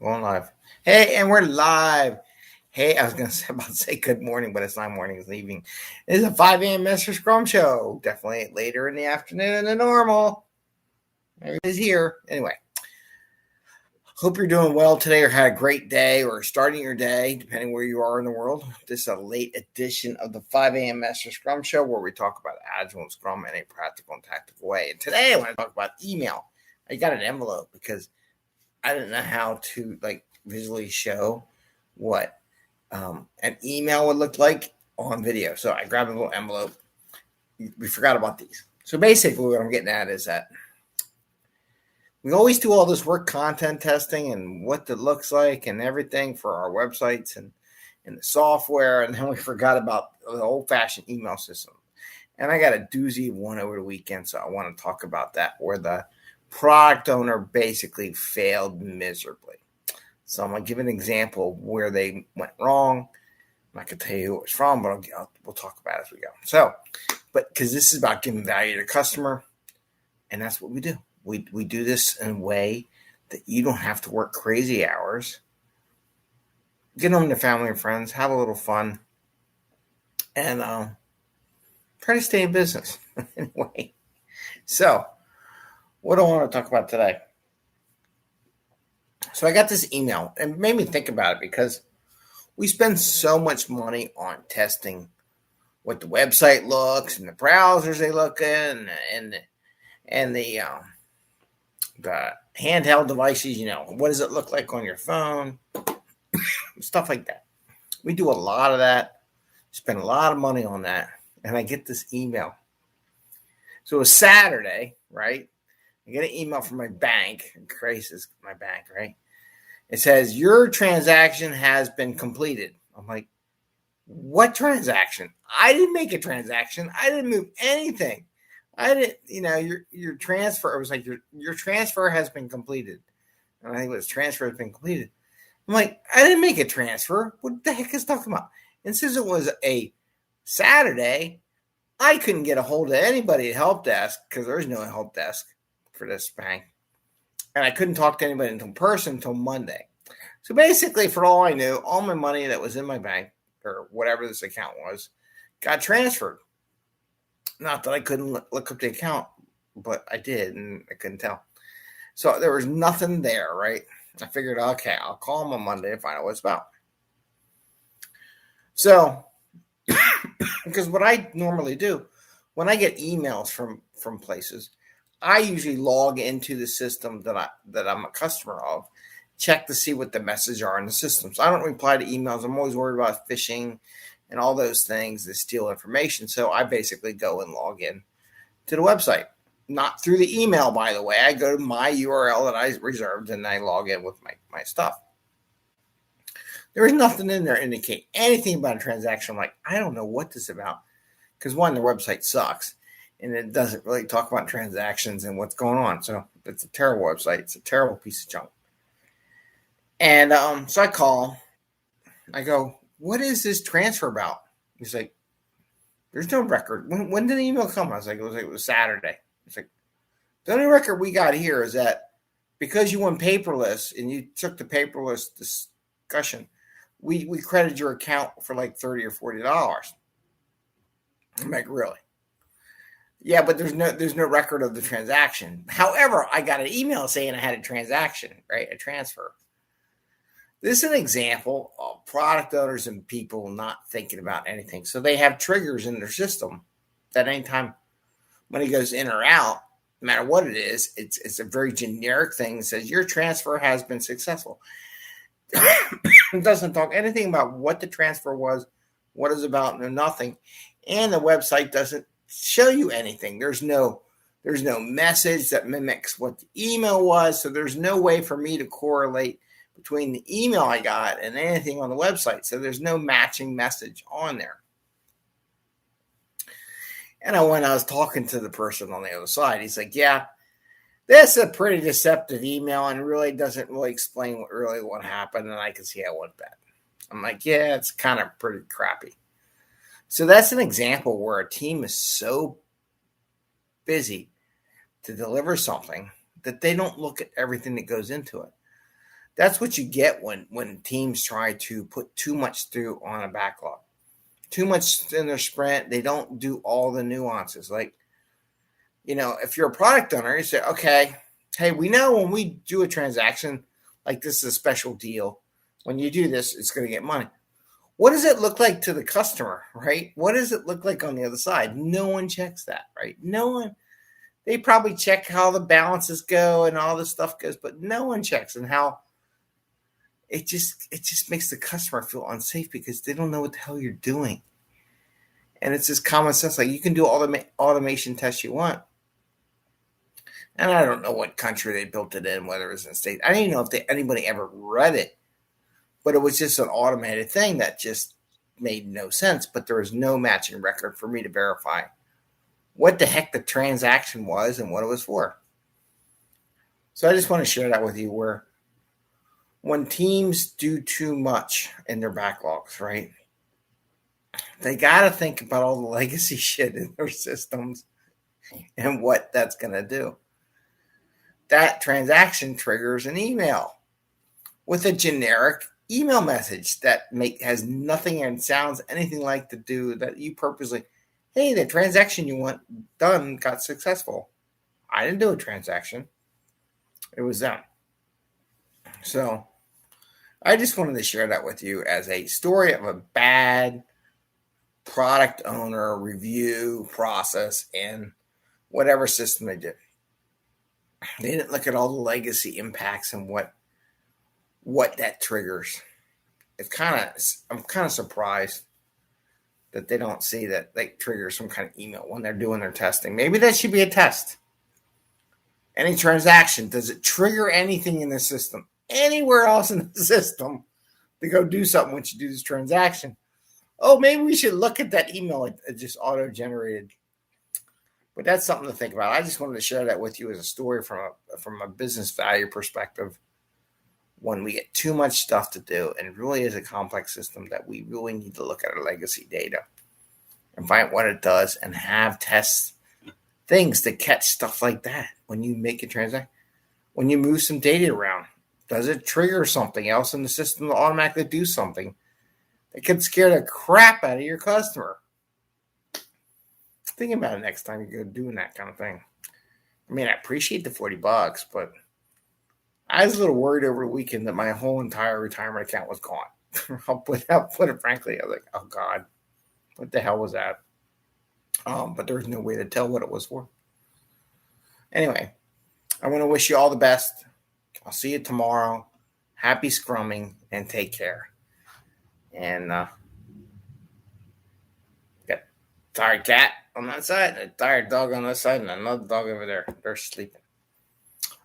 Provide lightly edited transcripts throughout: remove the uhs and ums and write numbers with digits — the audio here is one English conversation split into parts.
Going live. Hey, and we're live. Hey, I was going to about to say good morning, but it's not morning, it's evening. It is a 5 a.m. Mester Scrum Show. Definitely later in the afternoon than normal. Everybody's here. Anyway, hope you're doing well today or had a great day or starting your day, depending where you are in the world. This is a late edition of the 5 a.m. Mester Scrum Show where we talk about Agile and Scrum in a practical and tactical way. And today I want to talk about email. I got an envelope because I didn't know how to visually show what an email would look like on video. So I grabbed a little envelope. We forgot about these. So basically what I'm getting at is that we always do all this work content testing and what it looks like and everything for our websites and the software. And then we forgot about the old-fashioned email system. And I got a doozy of one over the weekend. So I want to talk about that, where the product owner basically failed miserably. So I'm going to give an example of where they went wrong. I'm not going to tell you who it was from, but we'll talk about it as we go. So, because this is about giving value to the customer, and that's what we do. We do this in a way that you don't have to work crazy hours. Get home to family and friends, have a little fun, and try to stay in business anyway. So, what do I want to talk about today? So I got this email and it made me think about it because we spend so much money on testing what the website looks and the browsers they look in and the handheld devices. What does it look like on your phone? Stuff like that. We do a lot of that, spend a lot of money on that, and I get this email. So it was Saturday, right? I get an email from my bank. Christ, is my bank, right? It says, your transaction has been completed. I'm like, what transaction? I didn't make a transaction. I didn't move anything. I didn't, your transfer, it was like, your transfer has been completed. And I think it was transfer has been completed. I'm like, I didn't make a transfer. What the heck is talking about? And since it was a Saturday, I couldn't get a hold of anybody at help desk because there's no help desk for this bank. And I couldn't talk to anybody in person until Monday. So basically, for all I knew, all my money that was in my bank, or whatever this account was, got transferred. Not that I couldn't look up the account, but I did, and I couldn't tell. So there was nothing there, right? I figured, okay, I'll call them on Monday and find out what it's about. So, because what I normally do, when I get emails from places, I usually log into the system that I'm a customer of, check to see what the messages are in the system. So I don't reply to emails. I'm always worried about phishing and all those things that steal information. So I basically go and log in to the website. Not through the email, by the way. I go to my URL that I reserved and I log in with my stuff. There is nothing in there to indicate anything about a transaction. I'm like, I don't know what this is about. Because one, the website sucks. And it doesn't really talk about transactions and what's going on. So it's a terrible website. It's a terrible piece of junk. And so I call. I go, what is this transfer about? He's like, there's no record. When did the email come? I was like, it was Saturday. It's like, the only record we got here is that because you went paperless and you took the paperless discussion, we credited your account for like $30 or $40. I'm like, really? Yeah, but there's no record of the transaction. However, I got an email saying I had a transaction, right? A transfer. This is an example of product owners and people not thinking about anything. So they have triggers in their system that anytime money goes in or out, no matter what it is, it's a very generic thing that says your transfer has been successful. It doesn't talk anything about what the transfer was, what it's about, no nothing. And the website doesn't show you anything. There's no message that mimics what the email was. So there's no way for me to correlate between the email I got and anything on the website. So there's no matching message on there. And when I was talking to the person on the other side, he's like, yeah, this is a pretty deceptive email and really doesn't really explain what happened. And I can see how it went bad. I'm like, yeah, it's kind of pretty crappy. So that's an example where a team is so busy to deliver something that they don't look at everything that goes into it. That's what you get when teams try to put too much through on a backlog. Too much in their sprint. They don't do all the nuances. Like, if you're a product owner, you say, okay, hey, we know when we do a transaction, like this is a special deal. When you do this, it's going to get money. What does it look like to the customer, right? What does it look like on the other side? No one checks that, right? No one. They probably check how the balances go and all this stuff goes, but no one checks and how it just makes the customer feel unsafe because they don't know what the hell you're doing. And it's just common sense. Like, you can do all the automation tests you want. And I don't know what country they built it in, whether it was in state. I don't even know if anybody ever read it. But it was just an automated thing that just made no sense. But there was no matching record for me to verify what the heck the transaction was and what it was for. So I just want to share that with you, where when teams do too much in their backlogs, right, they got to think about all the legacy shit in their systems and what that's going to do. That transaction triggers an email with a generic email message that has nothing and sounds anything like to do that you purposely, hey, the transaction you want done got successful. I didn't do a transaction. It was them. So I just wanted to share that with you as a story of a bad product owner review process in whatever system they did. They didn't look at all the legacy impacts and what that triggers. I'm kind of surprised that they don't see that they trigger some kind of email when they're doing their testing. Maybe that should be a test. Any transaction, does it trigger anything in the system, anywhere else in the system, to go do something when you do this transaction? Oh, maybe we should look at that email it just auto-generated. But that's something to think about. I just wanted to share that with you as a story from a business value perspective. When we get too much stuff to do, and it really is a complex system, that we really need to look at our legacy data and find what it does and have test things to catch stuff like that. When you make a transaction, when you move some data around, does it trigger something else in the system to automatically do something that could scare the crap out of your customer? Think about it next time you go doing that kind of thing. I mean, I appreciate the $40, but I was a little worried over the weekend that my whole entire retirement account was gone. I'll put it frankly. I was like, oh God, what the hell was that? But there was no way to tell what it was for. Anyway, I want to wish you all the best. I'll see you tomorrow. Happy scrumming and take care. And got a tired cat on that side, a tired dog on that side, and another dog over there. They're sleeping.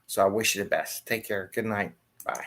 So I wish you the best. Take care. Good night. Bye.